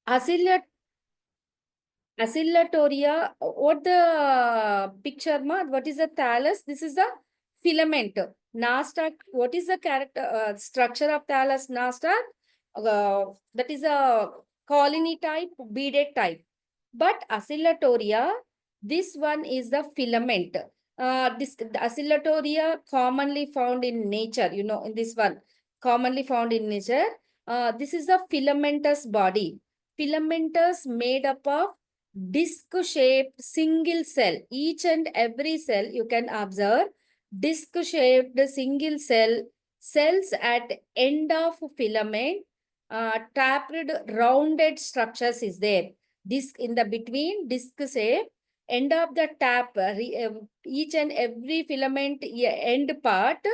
Oscillatoria, what the picture, ma? What is the thallus? This is the filament. Nastat, what is the character structure of thallus? Nastat, that is a colony type, beaded type. But oscillatoria, this one is the filament. The oscillatoria commonly found in nature, in this one, commonly found in nature. This is a filamentous body. Filamentous made up of disc-shaped single cell. Each and every cell you can observe disc-shaped single cells at end of filament, tapped rounded structures is there. Disc in the between disc shape, end of the tap, each and every filament end part,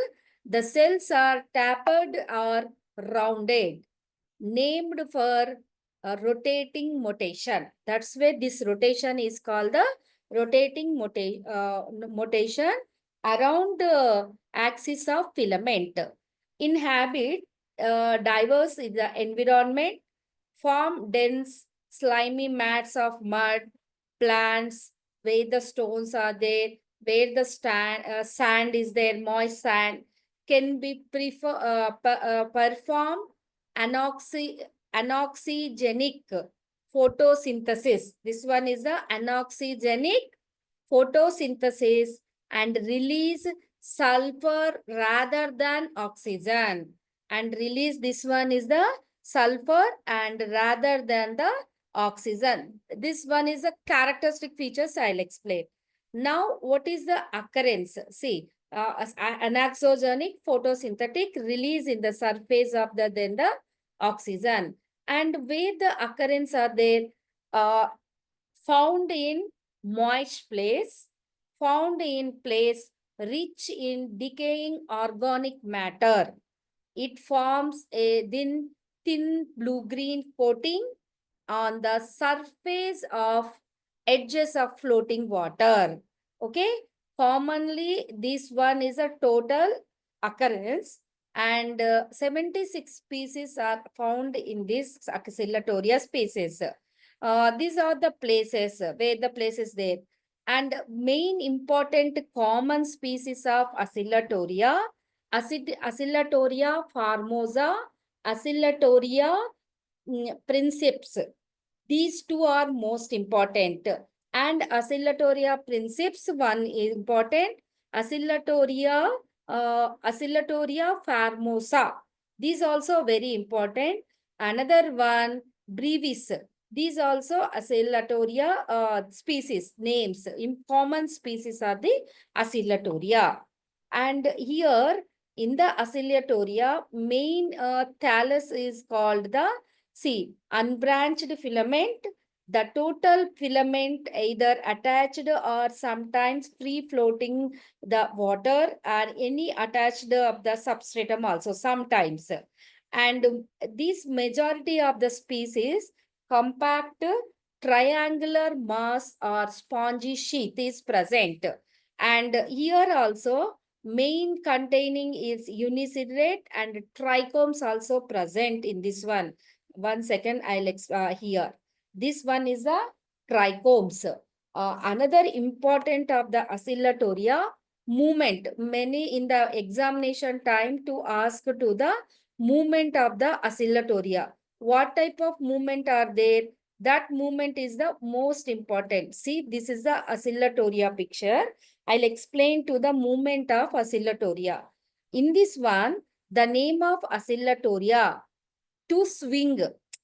the cells are tapped or rounded, named for rotating motion. That's why this rotation is called the rotating motion around the axis of filament. Inhabit diverse in the environment, form dense slimy mats of mud, plants, where the stones are there, where the sand is there, moist sand, can be perform anoxygenic photosynthesis. This one is the anoxygenic photosynthesis and release sulfur rather than oxygen. And release this one is the sulfur and rather than the oxygen. This one is the characteristic features I'll explain. Now, what is the occurrence? See, anaxogenic photosynthetic release in the surface of the oxygen. And where the occurrence are there? Found in moist place, found in place rich in decaying organic matter. It forms a thin blue-green coating on the surface of edges of floating water. Okay. Commonly, this one is a total occurrence and 76 species are found in this Oscillatoria species. These are the places where the places there. And main important common species of Oscillatoria, Oscillatoria formosa, Oscillatoria princeps. These two are most important. And Oscillatoria princeps, one is important. Oscillatoria formosa. These also very important. Another one, brevis. These also Oscillatoria species, names. In common species are the Oscillatoria. And here in the Oscillatoria, main thallus is called the, see, unbranched filament. The total filament either attached or sometimes free floating the water or any attached of the substratum also sometimes. And this majority of the species compact triangular mass or spongy sheath is present. And here also main containing is uniceroid and trichomes also present in this one. 1 second, I'll here. This one is the trichomes. Another important of the Oscillatoria, movement. Many in the examination time to ask to the movement of the Oscillatoria. What type of movement are there? That movement is the most important. See, this is the Oscillatoria picture. I'll explain to the movement of Oscillatoria. In this one, the name of Oscillatoria, to swing.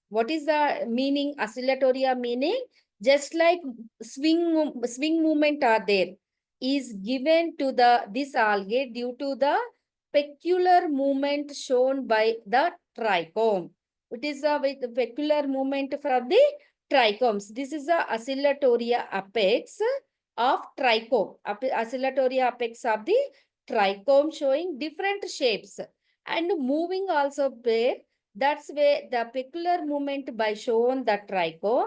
What is the meaning? Oscillatoria meaning just like swing movement are there, is given to this algae due to the peculiar movement shown by the trichome. It is a peculiar movement from the trichomes. This is the Oscillatoria apex of trichome. Oscillatoria apex of the trichome showing different shapes and moving also there. That's where the peculiar movement by shown the trichome.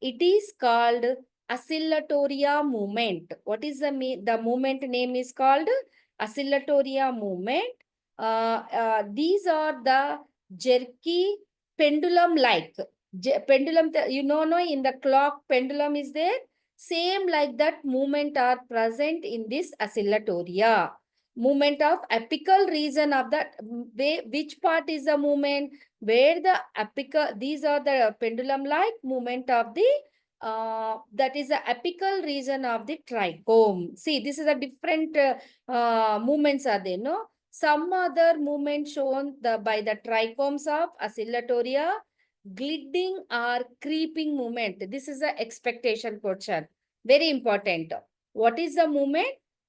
It is called Oscillatoria movement. What is the movement name is called Oscillatoria movement. These are the jerky pendulum-like. Pendulum, no, in the clock pendulum is there. Same like that movement are present in this oscillatoria. Movement of apical region of that, which part is the movement, where the apical, these are the pendulum like movement of the, that is the apical region of the trichome. See, this is a different movements are there, no? Some other movement shown by the trichomes of oscillatoria, gliding or creeping movement. This is the expectation question. Very important. What is the movement?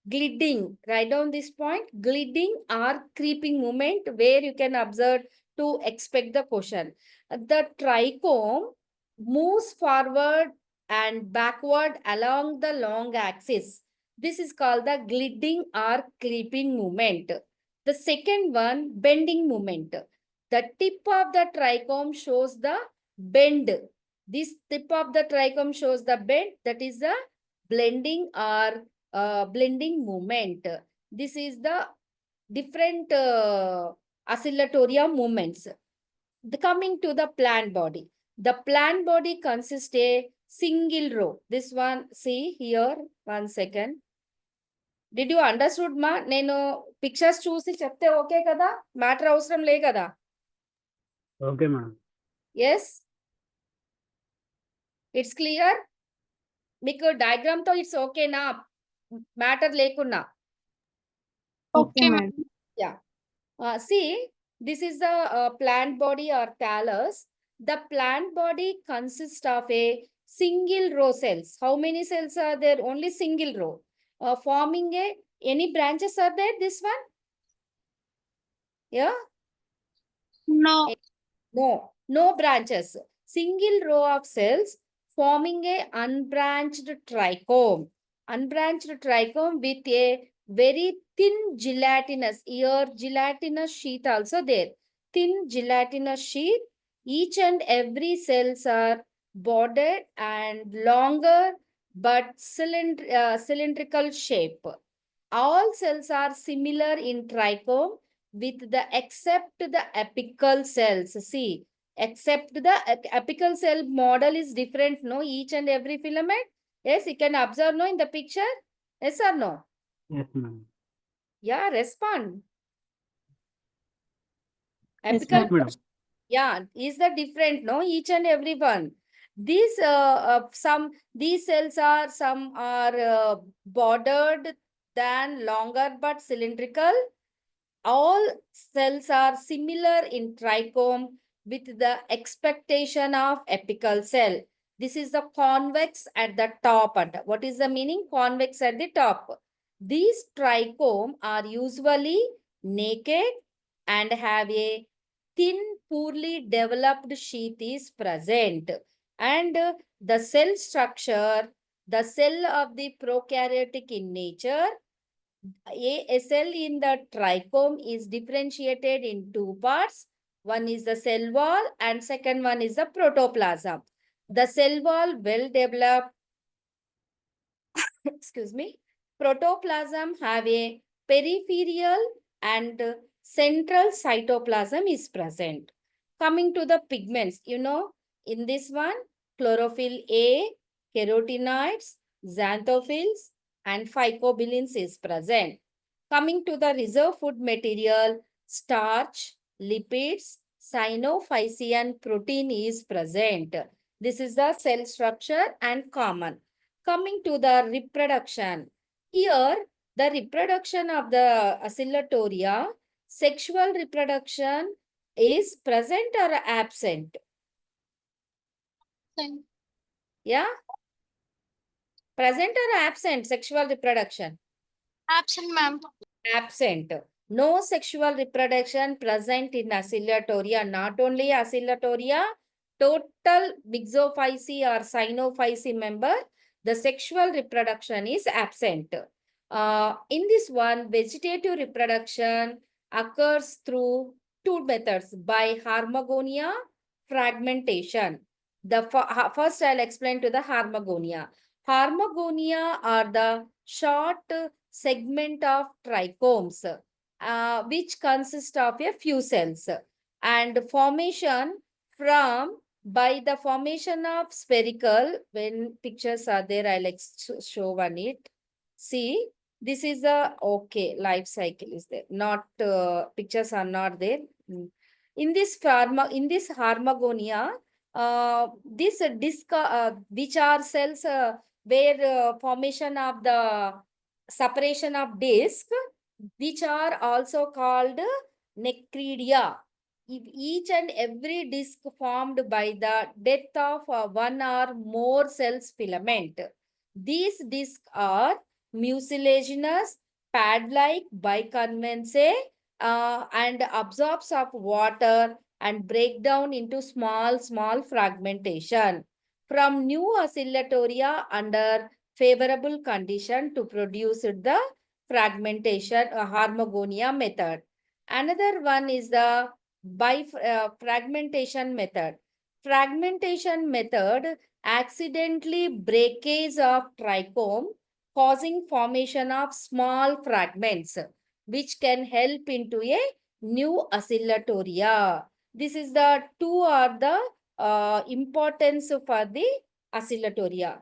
Gliding. Write down this point. Gliding or creeping movement, where you can observe to expect the question. The trichome moves forward and backward along the long axis. This is called the gliding or creeping movement. The second one, bending movement. The tip of the trichome shows the bend. This tip of the trichome shows the bend. That is the blending or blending movement. This is the different oscillatoria movements. Coming to the plant body. The plant body consists a single row. This one, see here, 1 second. Did you understood ma? నేను pictures చూసి చెప్తే okay కదా, matter అవసరం లే కదా? Okay madam. Yes, it's clear. మీకు diagram తో it's ఓకేనా, మ్యాటర్ లేకున్నా? Okay, ma'am. Yeah. See, this is the plant body or thallus. The plant body consists of a single row cells. How many cells are there? Only single row. Forming a, any branches are there? This one? Yeah? No. No, no branches. Single row of cells forming a unbranched trichome. Unbranched trichome with a very thin gelatinous, here gelatinous sheath also there. Thin gelatinous sheath. Each and every cells are bordered and longer but cylindrical shape. All cells are similar in trichome with the except the apical cells. See, except the apical cell model is different, no? Each and every filament. Yes, you can observe, no, in the picture. Yes or no? Yes, ma'am. Yeah, respond. Yes, Apical, Yes, madam. yeah, is the different, no? Each and every one. These these cells are, some are bordered than longer but cylindrical. All cells are similar in trichome with the expectation of apical cell. This is the convex at the top. What is the meaning? Convex at the top. These trichome are usually naked and have a thin, poorly developed sheath is present. And the cell structure, the cell of the prokaryotic in nature, a cell in the trichome is differentiated in two parts. One is the cell wall and second one is the protoplasm. The cell wall well developed, excuse me, protoplasm have a peripheral and central cytoplasm is present. Coming to the pigments, in this one, chlorophyll A, carotenoids, xanthophylls, and phycobilins is present. Coming to the reserve food material, starch, lipids, cyanophycean protein is present. This is the cell structure and common. Coming to the reproduction, here the reproduction of the oscillatoria, sexual reproduction is present or absent? Yeah? Present or absent sexual reproduction? Absent, ma'am. Absent. No sexual reproduction present in oscillatoria. Not only oscillatoria, total Mixophyceae or Cyanophyceae member, the sexual reproduction is absent. In this one, vegetative reproduction occurs through two methods, by Harmagonia, fragmentation. The first I'll explain to the Harmagonia. Harmagonia are the short segment of trichomes, which consist of a few cells, and formation from by the formation of spherical, when pictures are there, I'll show one it. See, this is the, okay, life cycle is there. Not, pictures are not there. In this Harmagonia, this disc, which are cells where formation of the separation of disc, which are also called necridia. If each and every disc formed by the death of one or more cells filament. These discs are mucilaginous, pad-like biconvenae, and absorbs of water and break down into small fragmentation from new oscillatoria under favorable condition to produce the fragmentation Harmagonia method. Another one is the fragmentation method. Fragmentation method accidentally breakage of trichome causing formation of small fragments which can help into a new oscillatoria. This is the two are the importance for the oscillatoria.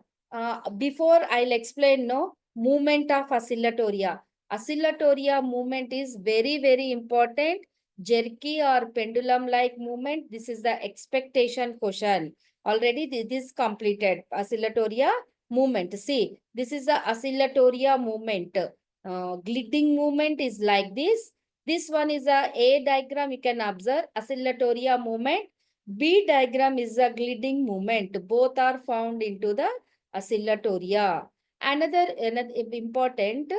Before I'll explain movement of oscillatoria. Oscillatoria movement is very important. Jerky or pendulum like movement. This is the expectation question. Already this is completed. Oscillatoria movement. See, this is the oscillatoria movement. Gliding movement is like this. This one is A diagram. You can observe oscillatoria movement. B diagram is a gliding movement. Both are found into the oscillatoria. Another important,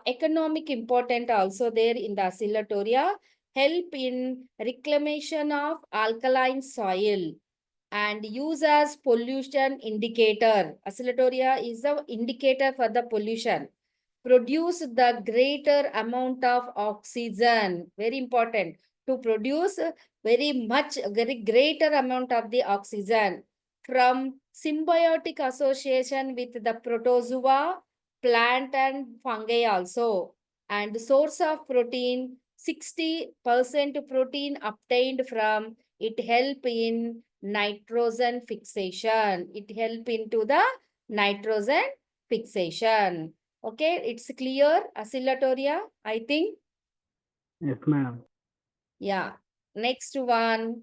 economic important also there in the oscillatoria, help in reclamation of alkaline soil and use as pollution indicator. Oscillatoria is the indicator for the pollution. Produce the greater amount of oxygen. Very important. To produce very greater amount of the oxygen from symbiotic association with the protozoa, plant and fungi also. And source of protein, 60% protein obtained from it help in nitrogen fixation. It help into the nitrogen fixation. Okay, it's clear, oscillatoria, I think. Yes, madam. Yeah. Next one.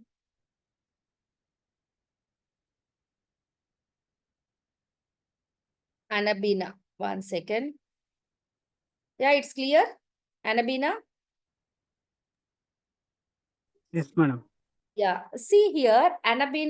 Anabina. 1 second. Yeah, it's clear. Anabina. Yes, madam. Yeah. See here, Anabina.